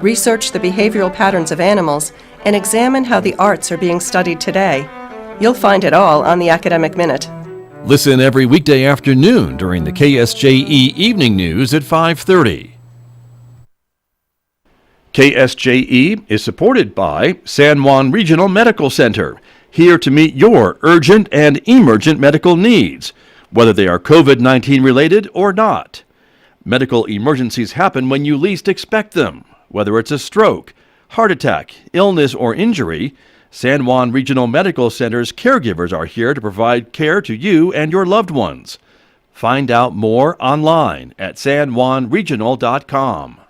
research the behavioral patterns of animals, and examine how the arts are being studied today. You'll find it all on the Academic Minute. Listen every weekday afternoon during the KSJE Evening News at 5:30. KSJE is supported by San Juan Regional Medical Center, here to meet your urgent and emergent medical needs, whether they are COVID-19 related or not. Medical emergencies happen when you least expect them. Whether it's a stroke, heart attack, illness, or injury, San Juan Regional Medical Center's caregivers are here to provide care to you and your loved ones. Find out more online at sanjuanregional.com.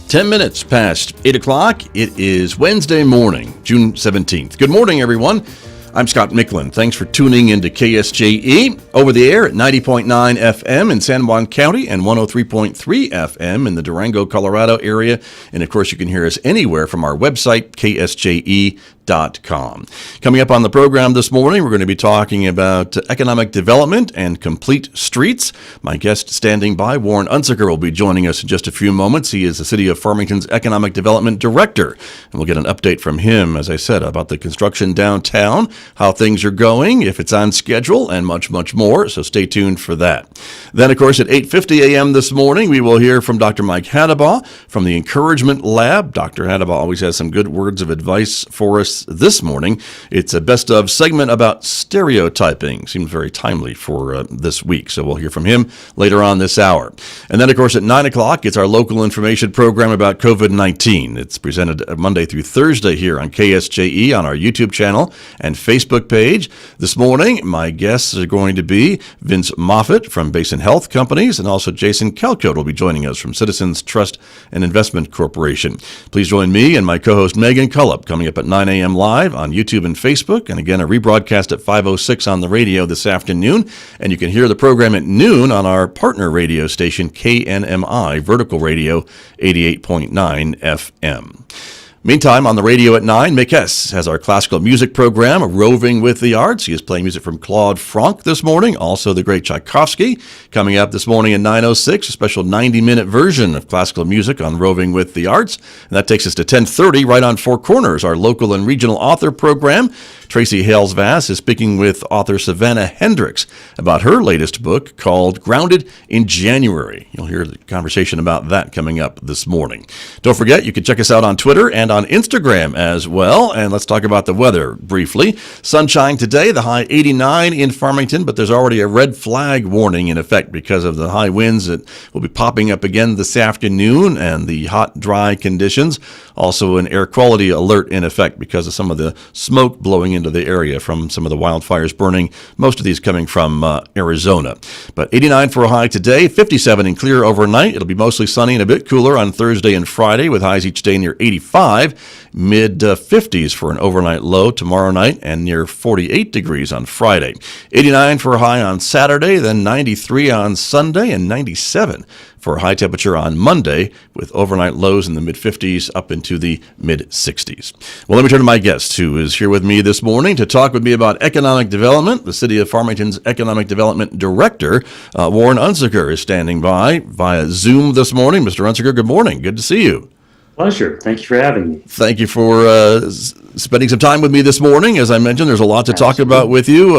Ten minutes past 8 o'clock. It is Wednesday morning, June 17th. Good morning, everyone. I'm Scott Micklin. Thanks for tuning into KSJE over the air at 90.9 FM in San Juan County and 103.3 FM in the Durango, Colorado area. And of course, you can hear us anywhere from our website, ksje.com. Coming up on the program this morning, we're going to be talking about economic development and complete streets. My guest standing by, Warren Unsicker, will be joining us in just a few moments. He is the City of Farmington's Economic Development Director, and we'll get an update from him, as I said, about the construction downtown, how things are going, if it's on schedule, and much, much more, so stay tuned for that. Then, of course, at 8:50 a.m. this morning, we will hear from Dr. Mike Hadabaugh from the Encouragement Lab. Dr. Hadabaugh always has some good words of advice for us this morning. It's a best of segment about stereotyping. Seems very timely for this week, so we'll hear from him later on this hour. And then, of course, at 9 o'clock, it's our local information program about COVID-19. It's presented Monday through Thursday here on KSJE on our YouTube channel and Facebook page. This morning, my guests are going to be Vince Moffitt from Basin Health Companies, and also Jason Kelcoat will be joining us from Citizens Trust and Investment Corporation. Please join me and my co-host Megan Cullop coming up at 9 a.m. live on YouTube and Facebook, and again, a rebroadcast at 5:06 on the radio this afternoon. And you can hear the program at noon on our partner radio station, KNMI, Vertical Radio, 88.9 FM. Meantime, on the radio at 9, Mick Hess has our classical music program, Roving with the Arts. He is playing music from Claude Franck this morning, also the great Tchaikovsky. Coming up this morning at 9:06, a special 90-minute version of classical music on Roving with the Arts. And that takes us to 10:30, right on Four Corners, our local and regional author program. Tracy Hales-Vass is speaking with author Savannah Hendricks about her latest book called Grounded in January. You'll hear the conversation about that coming up this morning. Don't forget, you can check us out on Twitter and on Instagram as well. And let's talk about the weather briefly. Sunshine today, the high 89 in Farmington, but there's already a red flag warning in effect because of the high winds that will be popping up again this afternoon and the hot, dry conditions. Also an air quality alert in effect because of some of the smoke blowing into the area from some of the wildfires burning, most of these coming from Arizona. But 89 for a high today, 57 and clear overnight. It'll be mostly sunny and a bit cooler on Thursday and Friday with highs each day near 85, mid-50s for an overnight low tomorrow night and near 48 degrees on Friday. 89 for a high on Saturday, then 93 on Sunday and 97 for a high temperature on Monday with overnight lows in the mid-50s up into the mid-60s. Well, let me turn to my guest who is here with me this morning to talk with me about economic development. The City of Farmington's Economic Development Director, Warren Unsicker, is standing by via Zoom this morning. Mr. Unsicker, good morning. Good to see you. Pleasure. Thank you for having me. Thank you for spending some time with me this morning. As I mentioned, there's a lot to talk about with you.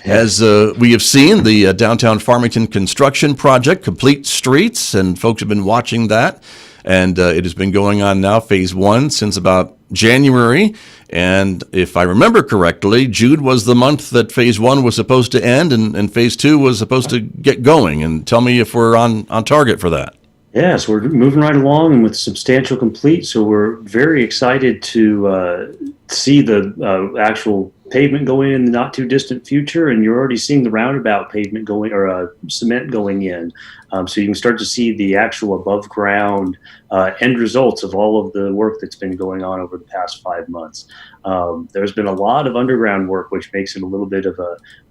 As we have seen, the downtown Farmington construction project, Complete Streets, and folks have been watching that. And it has been going on now, phase one, since about January. And if I remember correctly, June was the month that phase one was supposed to end and phase two was supposed to get going. And tell me if we're on target for that. Yes, we're moving right along with substantial complete. So we're very excited to see the actual pavement going in the not too distant future. And you're already seeing the roundabout pavement going, or cement going in. So you can start to see the actual above ground end results of all of the work that's been going on over the past 5 months. There's been a lot of underground work, which makes it a little bit of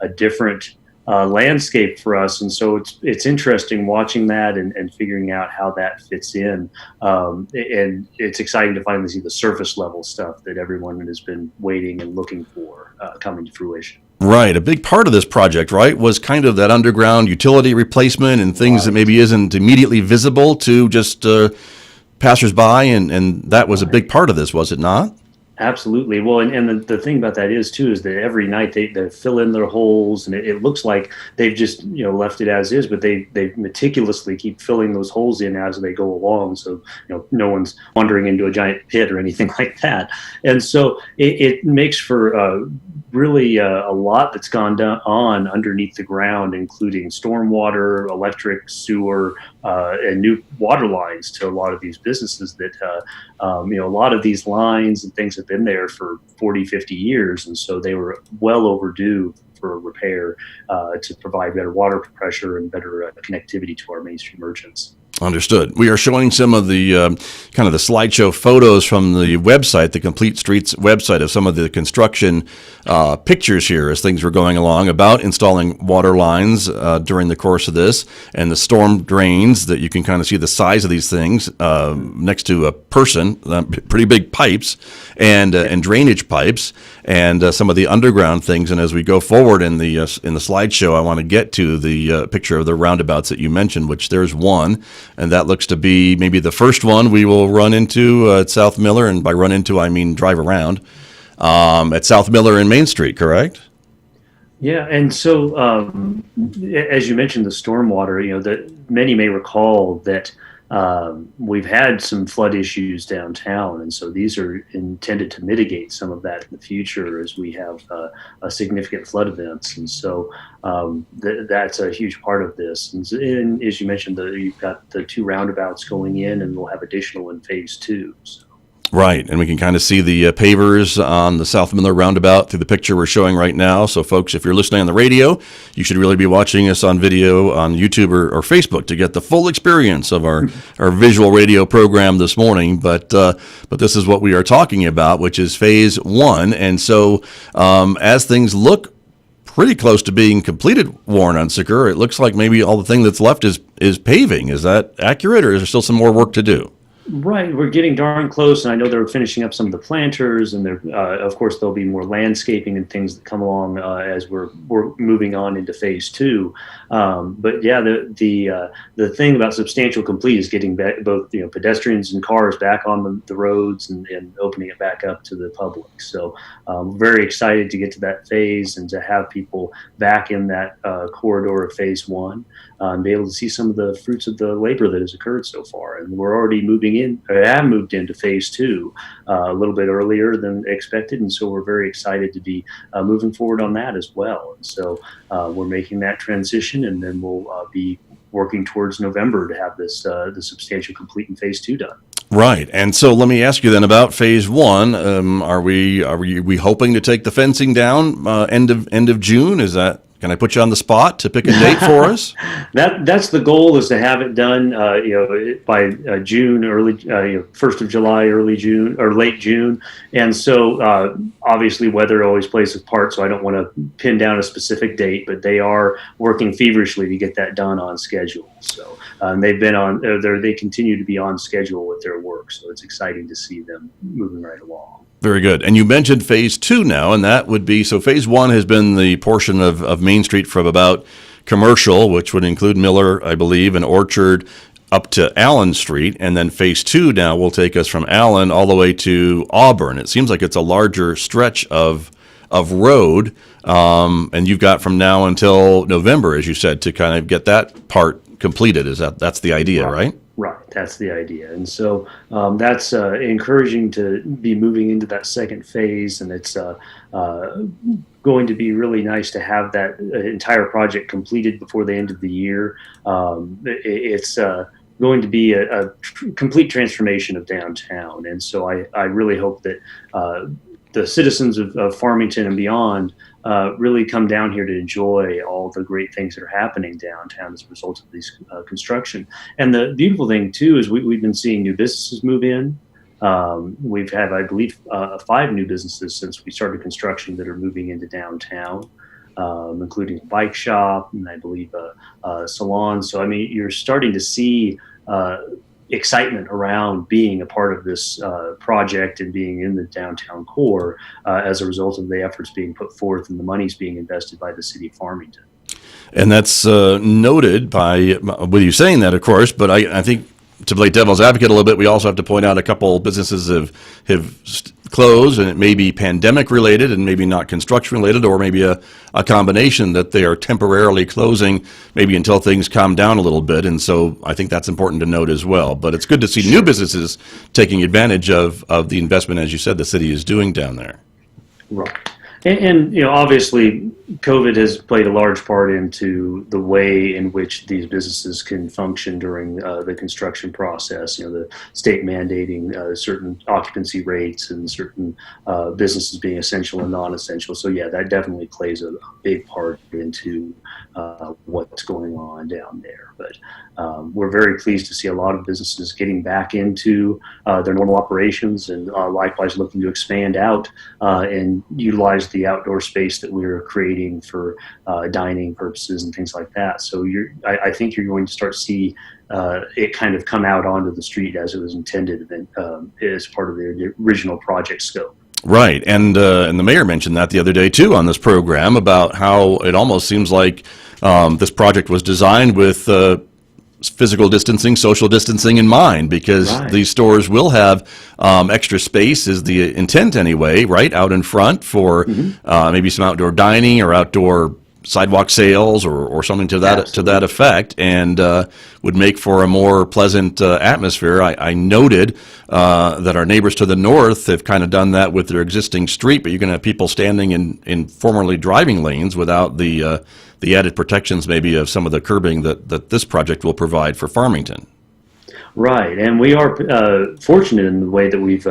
a different landscape for us, and so it's interesting watching that and figuring out how that fits in. And it's exciting to finally see the surface level stuff that everyone has been waiting and looking for coming to fruition. Right. A big part of this project, right, was kind of that underground utility replacement and things that Right. maybe isn't immediately visible to just passersby, and that was a big part of this, was it not? Absolutely. Well, and the thing about that is too is that every night they fill in their holes, and it looks like they've just left it as is, but they meticulously keep filling those holes in as they go along, so no one's wandering into a giant pit or anything like that. And so it makes for really a lot that's gone on underneath the ground, including stormwater, electric, sewer, and new water lines to a lot of these businesses that a lot of these lines and things have been there for 40, 50 years. And so they were well overdue for repair to provide better water pressure and better connectivity to our mainstream merchants. Understood. We are showing some of the kind of the slideshow photos from the website, the Complete Streets website, of some of the construction pictures here as things were going along about installing water lines during the course of this, and the storm drains that you can kind of see the size of these things next to a person, pretty big pipes and drainage pipes, and some of the underground things. And as we go forward in the slideshow, I want to get to the picture of the roundabouts that you mentioned, which there's one. And that looks to be maybe the first one we will run into at South Miller. And by run into, I mean drive around at South Miller and Main Street, correct? Yeah, and so as you mentioned, the stormwater, that many may recall that we've had some flood issues downtown, and so these are intended to mitigate some of that in the future as we have a significant flood events. And so that's a huge part of this. And as you mentioned, you've got the two roundabouts going in, and we'll have additional in phase two. So. Right, and we can kind of see the pavers on the South Miller roundabout through the picture we're showing right now. So, folks, if you're listening on the radio, you should really be watching us on video on YouTube or Facebook to get the full experience of our visual radio program this morning. But this is what we are talking about, which is phase one. And so, as things look pretty close to being completed, Warren Unsicker, it looks like maybe all the thing that's left is paving. Is that accurate, or is there still some more work to do? Right, we're getting darn close, and I know they're finishing up some of the planters, and of course there'll be more landscaping and things that come along as we're moving on into phase two. But yeah, the thing about substantial complete is getting back both pedestrians and cars back on the roads and opening it back up to the public. So very excited to get to that phase and to have people back in that corridor of phase one and be able to see some of the fruits of the labor that has occurred so far. And we're already have moved into phase two a little bit earlier than expected, and so we're very excited to be moving forward on that as well. And so we're making that transition, and then we'll be working towards November to have this the substantial complete in phase two done. Right, and so let me ask you then about phase one. Are we hoping to take the fencing down end of June? Is that? Can I put you on the spot to pick a date for us? That's the goal, is to have it done, by June, early, 1st of July, early June or late June. And so obviously weather always plays a part, so I don't want to pin down a specific date, but they are working feverishly to get that done on schedule. So they've been they continue to be on schedule with their work. So it's exciting to see them moving right along. Very good. And you mentioned phase two now, and that would be, so phase one has been the portion of Main Street from about Commercial, which would include Miller, I believe, and Orchard up to Allen Street. And then phase two now will take us from Allen all the way to Auburn. It seems like it's a larger stretch of road, and you've got from now until November, as you said, to kind of get that part completed. That's the idea, right? Right, that's the idea. And so that's encouraging to be moving into that second phase, and it's going to be really nice to have that entire project completed before the end of the year. It's going to be a complete transformation of downtown, and so I really hope that the citizens of Farmington and beyond really come down here to enjoy all the great things that are happening downtown as a result of these construction. And the beautiful thing too is we've been seeing new businesses move in. We've had, I believe, 5 new businesses since we started construction that are moving into downtown. including a bike shop and I believe a salon. So, I mean, you're starting to see excitement around being a part of this project and being in the downtown core as a result of the efforts being put forth and the monies being invested by the city of Farmington. And that's noted by with you saying that, of course. But I think to play devil's advocate a little bit, we also have to point out a couple businesses have closed, and it may be pandemic related and maybe not construction related, or maybe a combination that they are temporarily closing, maybe until things calm down a little bit. And so I think that's important to note as well. But it's good to see new businesses taking advantage of the investment, as you said, the city is doing down there. Right. And obviously, COVID has played a large part into the way in which these businesses can function during the construction process. The state mandating certain occupancy rates and certain businesses being essential and non-essential. So yeah, that definitely plays a big part into what's going on down there. But we're very pleased to see a lot of businesses getting back into their normal operations, and likewise looking to expand out and utilize the outdoor space that we're creating for dining purposes and things like that. So I think you're going to start to see it kind of come out onto the street as it was intended as part of the original project scope. Right, and the mayor mentioned that the other day too on this program about how it almost seems like this project was designed with physical distancing, social distancing in mind, because Right. these stores will have extra space, is the intent anyway, right, out in front for maybe some outdoor dining or outdoor sidewalk sales or something to that effect, and would make for a more pleasant atmosphere. I noted that our neighbors to the north have kind of done that with their existing street, but you're going to have people standing in formerly driving lanes without the added protections maybe of some of the curbing that this project will provide for Farmington. Right, and we are fortunate in the way that we've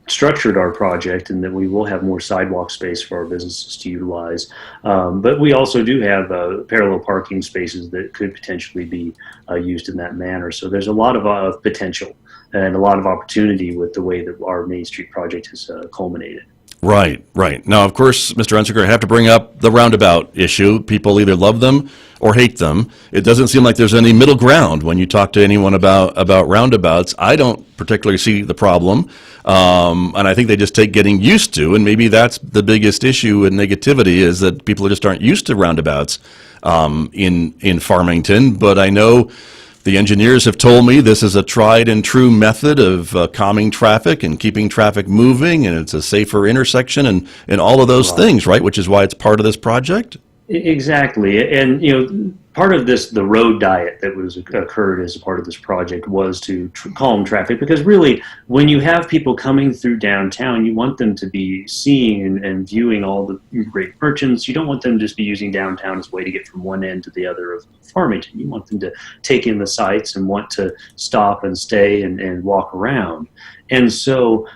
structured our project, and that we will have more sidewalk space for our businesses to utilize. But we also do have parallel parking spaces that could potentially be used in that manner. So there's a lot of potential and a lot of opportunity with the way that our Main Street project has culminated. Right, right. Now, of course, Mr. Unsicker, I have to bring up the roundabout issue. People either love them or hate them. It doesn't seem like there's any middle ground when you talk to anyone about roundabouts. I don't particularly see the problem, and I think they just take getting used to, and maybe that's the biggest issue and negativity, is that people just aren't used to roundabouts in Farmington. But I know the engineers have told me this is a tried and true method of calming traffic and keeping traffic moving, and it's a safer intersection and all of those things, right? Which is why it's part of this project. Exactly, and part of the road diet that was occurred as a part of this project was to calm traffic, because really, when you have people coming through downtown, you want them to be seeing and viewing all the great merchants. You don't want them to just be using downtown as a way to get from one end to the other of Farmington. You want them to take in the sights and want to stop and stay and walk around. And so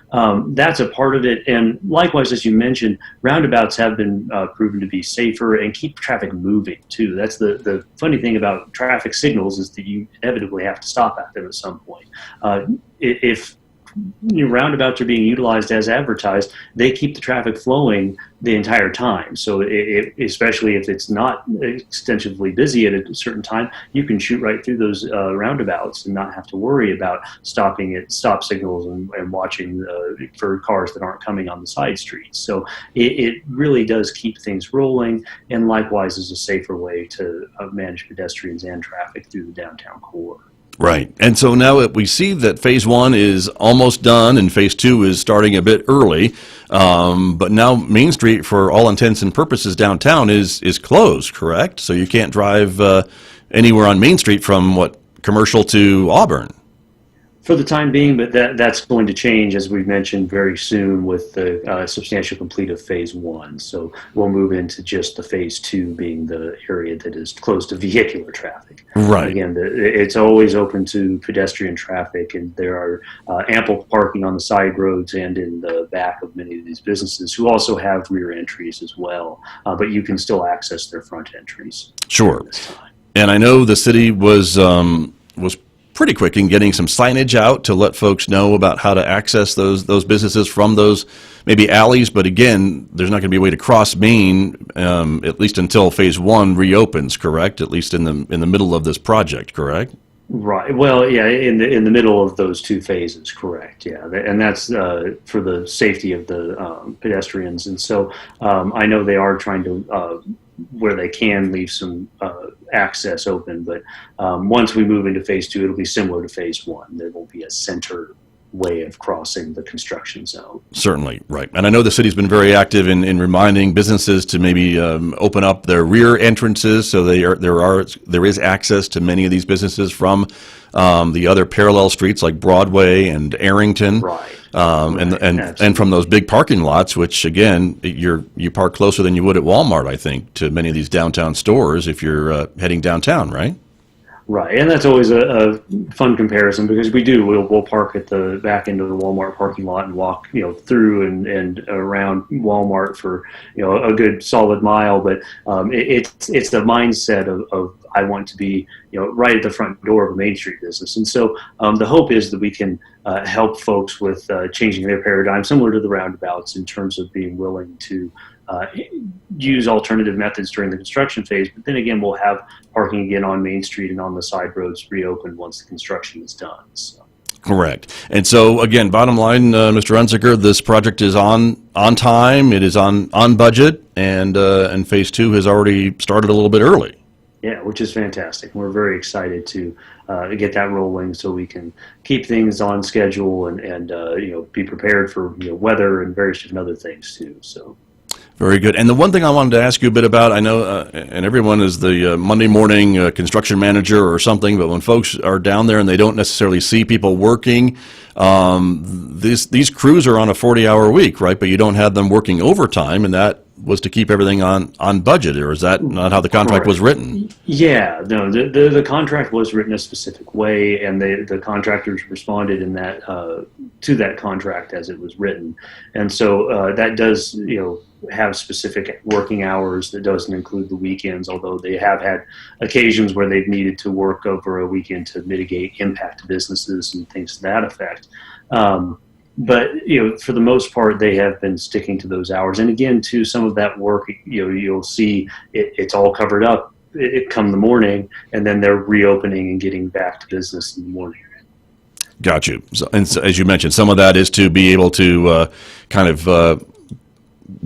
that's a part of it. And likewise, as you mentioned, roundabouts have been proven to be safer and keep traffic moving too. That's the funny thing about traffic signals, is that you inevitably have to stop at them at some point. If roundabouts are being utilized as advertised, they keep the traffic flowing the entire time. So especially if it's not extensively busy at a certain time, you can shoot right through those roundabouts and not have to worry about stopping at stop signals and watching for cars that aren't coming on the side streets. So it really does keep things rolling, and likewise is a safer way to manage pedestrians and traffic through the downtown core. Right. And so now we see that phase one is almost done and phase two is starting a bit early. But now Main Street, for all intents and purposes, downtown is closed, correct? So you can't drive anywhere on Main Street from Commercial to Auburn. For the time being, but that's going to change, as we've mentioned, very soon with the substantial complete of phase one. So we'll move into just the phase two being the area that is closed to vehicular traffic. Right. Again, it's always open to pedestrian traffic, and there are ample parking on the side roads and in the back of many of these businesses, who also have rear entries as well. But you can still access their front entries. Sure. And I know the city was pretty quick in getting some signage out to let folks know about how to access those businesses from those maybe alleys. But again, there's not going to be a way to cross Main at least until phase one reopens, correct? At least in the middle of this project, correct? Right. Well, yeah, in the middle of those two phases, correct. Yeah, and that's for the safety of the pedestrians. And so I know they are trying to, where they can, leave some access open. But once we move into phase two, it'll be similar to phase one. There will be a center way of crossing the construction zone. Certainly, right. And I know the city's been very active in reminding businesses to maybe open up their rear entrances, so there is access to many of these businesses from the other parallel streets like Broadway and Arrington, Right. And from those big parking lots, which again you park closer than you would at Walmart, I think, to many of these downtown stores if you're heading downtown, right? Right, and that's always a fun comparison because we'll park at the back end of the Walmart parking lot and walk through and around Walmart for a good solid mile. But it's the mindset of I want to be right at the front door of a Main Street business, and so the hope is that we can help folks with changing their paradigm, similar to the roundabouts, in terms of being willing to use alternative methods during the construction phase. But then again, we'll have parking again on Main Street and on the side roads reopened once the construction is done. So. Correct. And so again, bottom line, Mr. Unsicker, this project is on time. It is on budget, and phase two has already started a little bit early. Yeah, which is fantastic. We're very excited to get that rolling so we can keep things on schedule and be prepared for weather and various different other things too. So. Very good. And the one thing I wanted to ask you a bit about, I know, and everyone is the Monday morning construction manager or something, but when folks are down there and they don't necessarily see people working, these crews are on a 40-hour week, right? But you don't have them working overtime, and that was to keep everything on budget, or is that not how the contract was written? Yeah, no, the contract was written a specific way, and the contractors responded in that to that contract as it was written, and so that does have specific working hours that doesn't include the weekends, although they have had occasions where they've needed to work over a weekend to mitigate impact to businesses and things to that effect. But for the most part, they have been sticking to those hours. And again, too, some of that work, you'll see it's all covered up come the morning, and then they're reopening and getting back to business in the morning. Got you. So, and so, as you mentioned, some of that is to be able to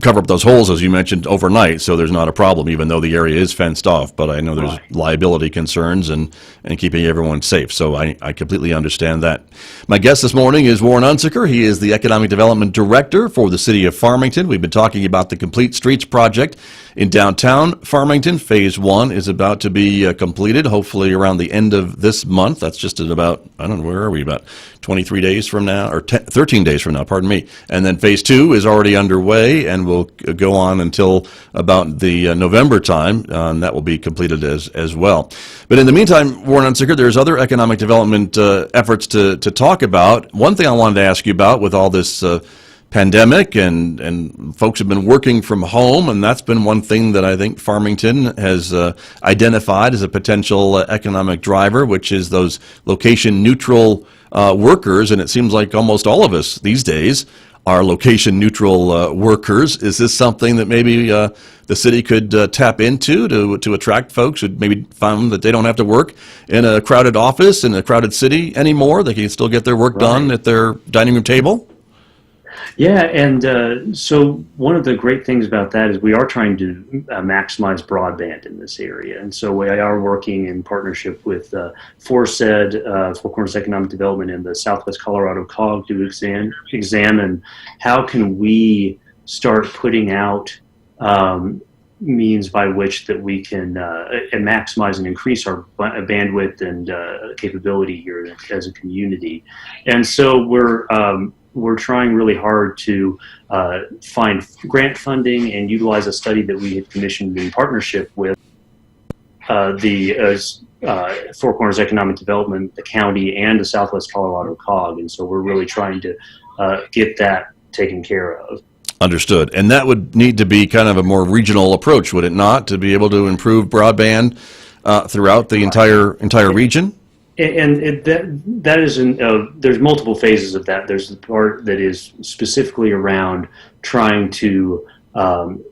cover up those holes, as you mentioned, overnight, so there's not a problem, even though the area is fenced off. But I know there's liability concerns and keeping everyone safe, so I completely understand that. My guest this morning is Warren Unsicker. He is the Economic Development Director for the City of Farmington. We've been talking about the Complete Streets project in downtown Farmington. Phase one is about to be completed, hopefully around the end of this month. That's just at about, I don't know, where are we, about 23 days from now, or 13 days from now, pardon me. And then phase two is already underway and will go on until about the November time, and that will be completed as well. But in the meantime, Warren Unsicker, there's other economic development efforts to talk about. One thing I wanted to ask you about with all this pandemic and folks have been working from home, and that's been one thing that I think Farmington has identified as a potential economic driver, which is those location-neutral workers, and it seems like almost all of us these days are location-neutral workers. Is this something that maybe the city could tap into to attract folks who maybe found that they don't have to work in a crowded office in a crowded city anymore? They can still get their work done at their dining room table? Yeah, and so one of the great things about that is we are trying to maximize broadband in this area. And so we are working in partnership with Four Corners Economic Development and the Southwest Colorado COG to examine how can we start putting out means by which that we can maximize and increase our bandwidth and capability here as a community. And so we're trying really hard to find grant funding and utilize a study that we had commissioned in partnership with the Four Corners Economic Development, the county, and the Southwest Colorado COG. And so we're really trying to get that taken care of. Understood. And that would need to be kind of a more regional approach, would it not, to be able to improve broadband throughout the entire region? that is there's multiple phases of that. There's the part that is specifically around trying to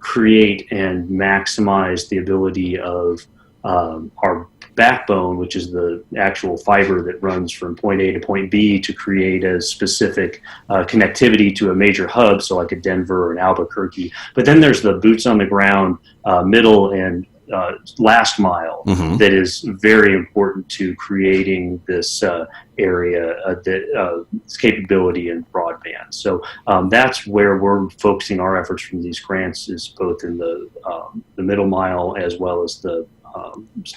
create and maximize the ability of our backbone, which is the actual fiber that runs from point A to point B, to create a specific connectivity to a major hub, so like a Denver or an Albuquerque. But then there's the boots on the ground, middle and last mile that is very important to creating this area that capability in broadband. So that's where we're focusing our efforts from these grants, is both in the middle mile as well as the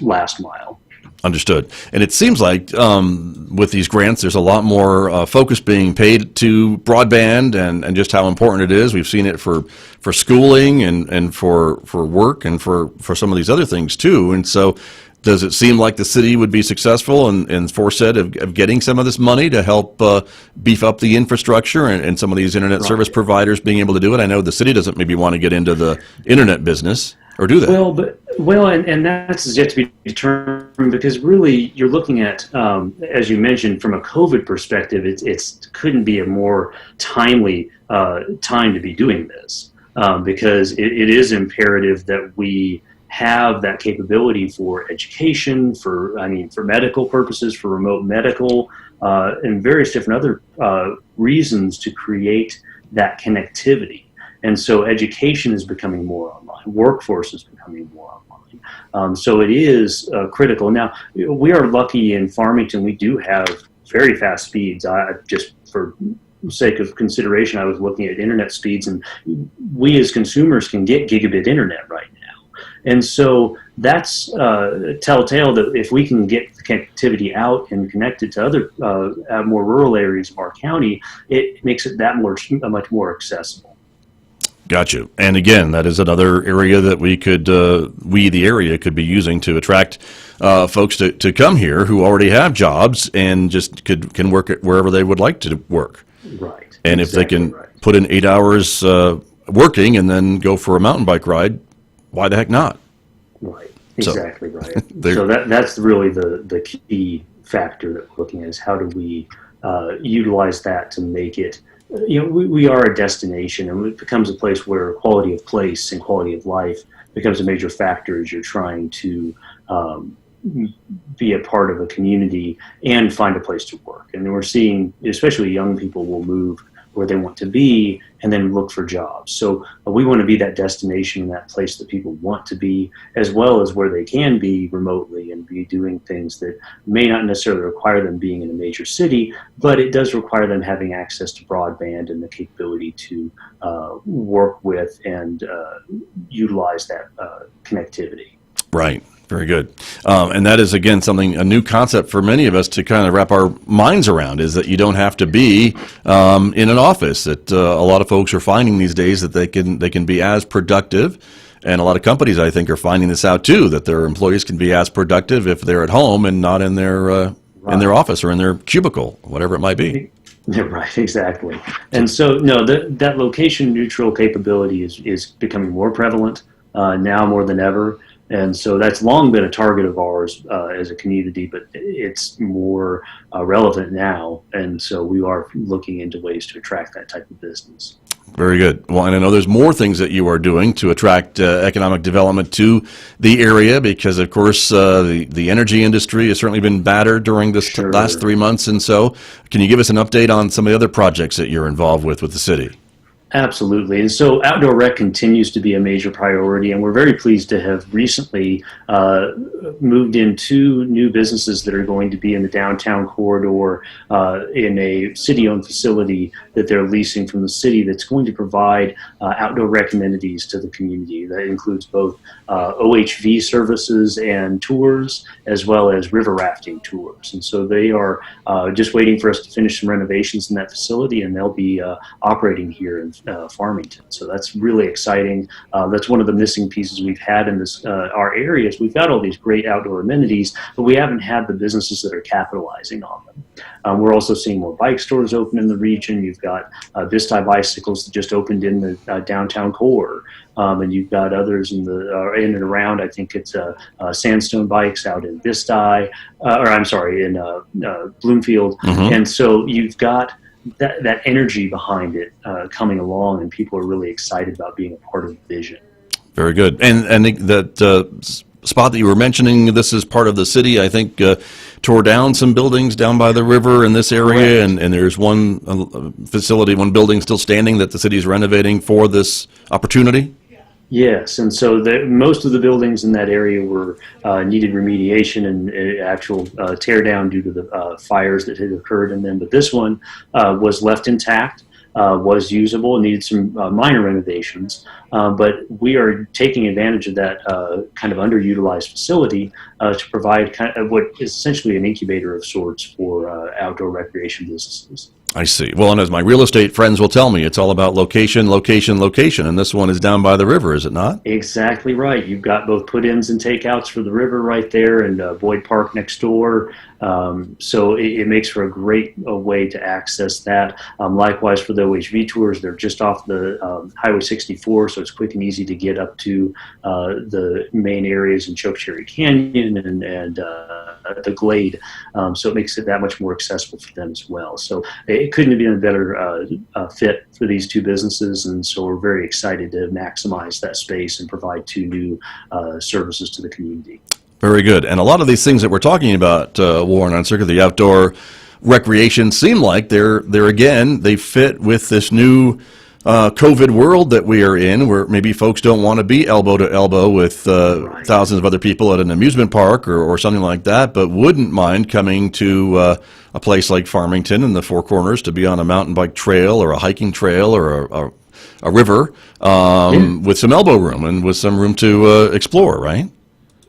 last mile. Understood. And it seems like with these grants, there's a lot more focus being paid to broadband and just how important it is. We've seen it for schooling and for work and for some of these other things too. And so does it seem like the city would be successful in foresight of getting some of this money to help beef up the infrastructure and some of these internet service providers being able to do it? I know the city doesn't maybe want to get into the internet business, or do they? And that's yet to be determined, because really you're looking at, as you mentioned, from a COVID perspective, it couldn't be a more timely time to be doing this, because it is imperative that we have that capability for education, for medical purposes, for remote medical, and various different other reasons to create that connectivity. And so education is becoming more online. Workforce is becoming more online. So it is critical. Now, we are lucky in Farmington. We do have very fast speeds. Just for sake of consideration, I was looking at internet speeds, and we as consumers can get gigabit internet right now. And so that's telltale that if we can get the connectivity out and connect it to other more rural areas of our county, it makes it much more accessible. Gotcha. And again, that is another area that the area could be using to attract folks to come here who already have jobs and just can work at wherever they would like to work. Right. And if they can put in 8 hours working and then go for a mountain bike ride, why the heck not? Right. Exactly right. So So that's really the key factor that we're looking at, is how do we utilize that to make it. We are a destination, and it becomes a place where quality of place and quality of life becomes a major factor as you're trying to be a part of a community and find a place to work. And we're seeing, especially young people will move where they want to be and then look for jobs. So we want to be that destination and that place that people want to be, as well as where they can be remotely and be doing things that may not necessarily require them being in a major city, but it does require them having access to broadband and the capability to work with and utilize that connectivity. Right. Very good. And that is, again, a new concept for many of us to kind of wrap our minds around, is that you don't have to be in an office. That a lot of folks are finding these days that they can be as productive. And a lot of companies, I think, are finding this out too, that their employees can be as productive if they're at home and not in their office or in their cubicle, whatever it might be. Yeah, right, exactly. And so, that location neutral capability is becoming more prevalent now more than ever. And so that's long been a target of ours as a community, but it's more relevant now. And so we are looking into ways to attract that type of business. Very good. Well, and I know there's more things that you are doing to attract economic development to the area, because, of course, the energy industry has certainly been battered during this last 3 months. And so can you give us an update on some of the other projects that you're involved with the city? Absolutely. And so outdoor rec continues to be a major priority, and we're very pleased to have recently moved in 2 new businesses that are going to be in the downtown corridor in a city-owned facility that they're leasing from the city that's going to provide outdoor rec amenities to the community. That includes both OHV services and tours, as well as river rafting tours. And so they are just waiting for us to finish some renovations in that facility, and they'll be operating here in Farmington. So that's really exciting. That's one of the missing pieces we've had in this our areas. We've got all these great outdoor amenities, but we haven't had the businesses that are capitalizing on them. We're also seeing more bike stores open in the region. You've got Vista Bicycles that just opened in the downtown core. And you've got others in and around. I think it's Sandstone Bikes out in Vista, in Bloomfield. Mm-hmm. And so you've got that energy behind it coming along, and people are really excited about being a part of the vision. Very good. And that spot that you were mentioning, this is part of the city, I think, tore down some buildings down by the river in this area, and there's one facility, one building still standing that the city is renovating for this opportunity? Yes, and so most of the buildings in that area were needed remediation and actual tear down due to the fires that had occurred in them. But this one was left intact, was usable, and needed some minor renovations. But we are taking advantage of that kind of underutilized facility to provide kind of what is essentially an incubator of sorts for outdoor recreation businesses. I see. Well, and as my real estate friends will tell me, it's all about location, location, location, and this one is down by the river, is it not? Exactly right. You've got both put-ins and takeouts for the river right there, and Boyd Park next door. So it makes for a great way to access that. Likewise, for the OHV tours, they're just off the Highway 64, so it's quick and easy to get up to the main areas in Chokecherry Canyon and the Glade. So it makes it that much more accessible for them as well. So it couldn't have been a better fit for these two businesses, and so we're very excited to maximize that space and provide two new services to the community. Very good. And a lot of these things that we're talking about, Warren, Unsicker, the outdoor recreation, seem like they fit with this new COVID world that we are in, where maybe folks don't want to be elbow to elbow with thousands of other people at an amusement park or something like that, but wouldn't mind coming to a place like Farmington in the Four Corners to be on a mountain bike trail or a hiking trail or a river with some elbow room and with some room to explore, right?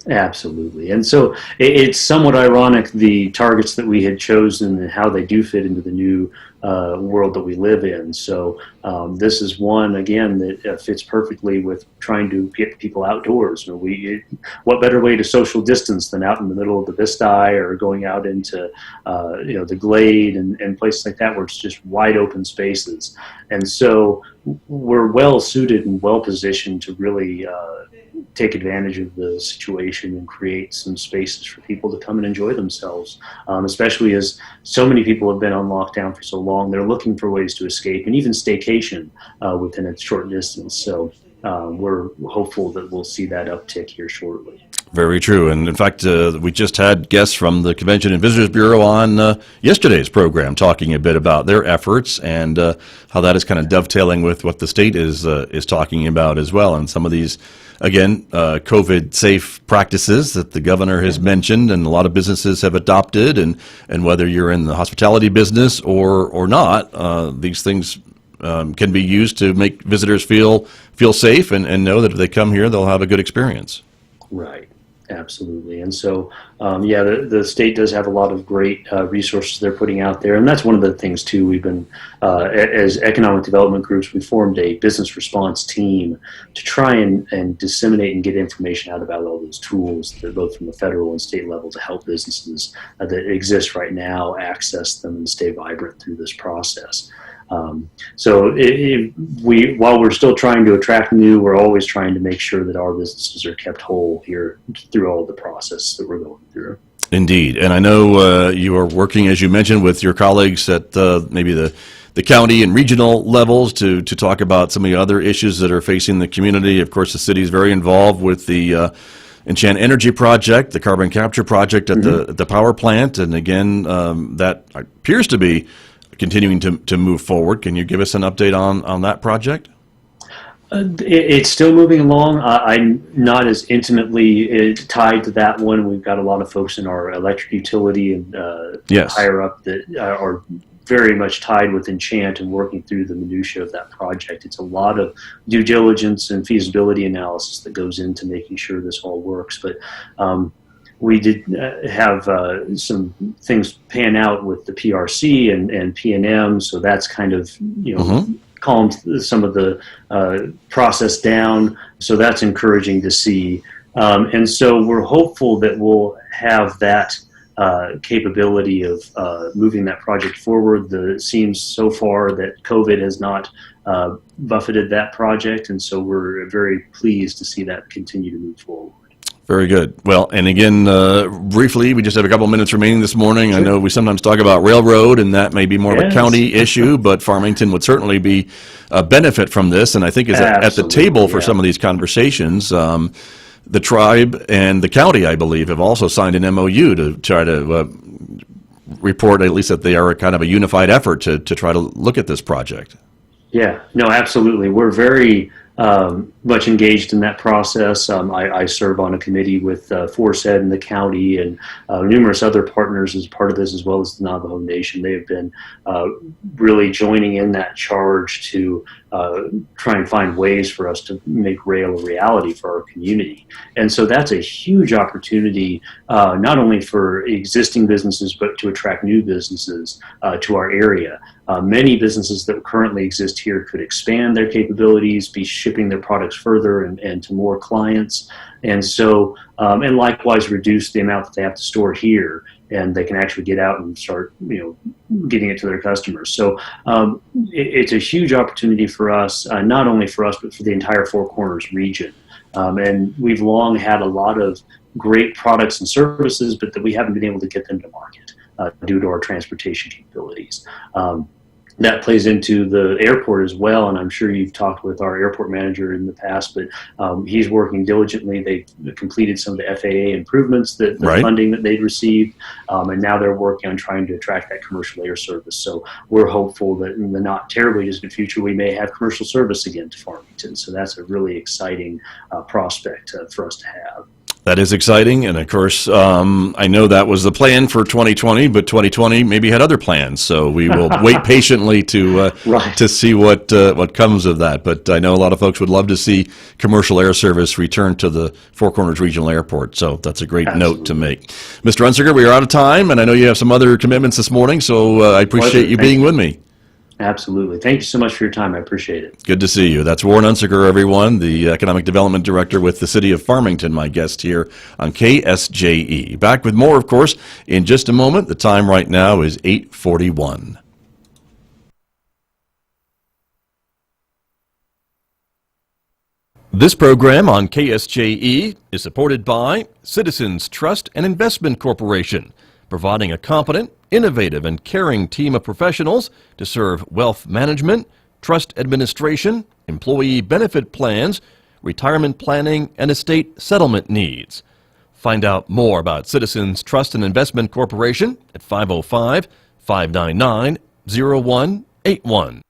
Absolutely. And so it's somewhat ironic, the targets that we had chosen and how they do fit into the new world that we live in. So this is one, again, that fits perfectly with trying to get people outdoors. What better way to social distance than out in the middle of the Vista or going out into the Glade and places like that where it's just wide open spaces. And so we're well suited and well positioned to really take advantage of the situation and create some spaces for people to come and enjoy themselves, especially as so many people have been on lockdown for so long. They're looking for ways to escape and even staycation within a short distance. So we're hopeful that we'll see that uptick here shortly. Very true. And in fact, we just had guests from the Convention and Visitors Bureau on yesterday's program talking a bit about their efforts and how that is kind of dovetailing with what the state is talking about as well. And some of these, again, COVID-safe practices that the governor has mentioned and a lot of businesses have adopted. And whether you're in the hospitality business or not, these things can be used to make visitors feel safe and know that if they come here, they'll have a good experience. Right. Absolutely. And so, the state does have a lot of great resources they're putting out there. And that's one of the things, too. We've been, as economic development groups, we formed a business response team to try and disseminate and get information out about all those tools, that both from the federal and state level, to help businesses that exist right now access them and stay vibrant through this process. While we're still trying to attract new, we're always trying to make sure that our businesses are kept whole here through all the process that we're going through. Indeed. And I know you are working, as you mentioned, with your colleagues at maybe the county and regional levels to talk about some of the other issues that are facing the community. Of course, the city is very involved with the Enchant Energy project, the carbon capture project at the power plant. And again, that appears to be continuing to move forward. Can you give us an update on that project? It's still moving along. I'm not as intimately tied to that one. We've got a lot of folks in our electric utility and higher up that are very much tied with Enchant and working through the minutia of that project. It's a lot of due diligence and feasibility analysis that goes into making sure this all works. But we did have some things pan out with the PRC and PNM, so that's kind of calmed some of the process down. So that's encouraging to see. And so we're hopeful that we'll have that capability of moving that project forward. It seems so far that COVID has not buffeted that project, and so we're very pleased to see that continue to move forward. Very good. Well, and again, briefly, we just have a couple minutes remaining this morning. Sure. I know we sometimes talk about railroad, and that may be more of a county issue, but Farmington would certainly be a benefit from this, and I think is at the table for some of these conversations. The tribe and the county, I believe, have also signed an MOU to try to report, at least that they are kind of a unified effort to try to look at this project. Yeah, no, absolutely. We're very much engaged in that process. I serve on a committee with Force Ed and the county and numerous other partners as part of this, as well as the Navajo Nation. They have been really joining in that charge to try and find ways for us to make rail a reality for our community. And so that's a huge opportunity, not only for existing businesses, but to attract new businesses to our area. Many businesses that currently exist here could expand their capabilities, be shipping their products further and to more clients. And so, and likewise reduce the amount that they have to store here, and they can actually get out and start, getting it to their customers. So it's a huge opportunity for us, not only for us, but for the entire Four Corners region. And we've long had a lot of great products and services, but that we haven't been able to get them to market due to our transportation capabilities. That plays into the airport as well, and I'm sure you've talked with our airport manager in the past, but he's working diligently. They've completed some of the FAA improvements, the funding that they'd received, and now they're working on trying to attract that commercial air service. So we're hopeful that in the not terribly distant future, we may have commercial service again to Farmington. So that's a really exciting prospect for us to have. That is exciting, and of course, I know that was the plan for 2020, but 2020 maybe had other plans, so we will wait patiently to see what comes of that. But I know a lot of folks would love to see commercial air service return to the Four Corners Regional Airport, so that's a great note to make. Mr. Unsicker, we are out of time, and I know you have some other commitments this morning, so I appreciate you being with me. Absolutely. Thank you so much for your time. I appreciate it. Good to see you. That's Warren Unsicker, everyone, the Economic Development Director with the City of Farmington, my guest here on KSJE. Back with more, of course, in just a moment. The time right now is 8:41. This program on KSJE is supported by Citizens Trust and Investment Corporation, providing a competent, innovative, and caring team of professionals to serve wealth management, trust administration, employee benefit plans, retirement planning, and estate settlement needs. Find out more about Citizens Trust and Investment Corporation at 505-599-0181.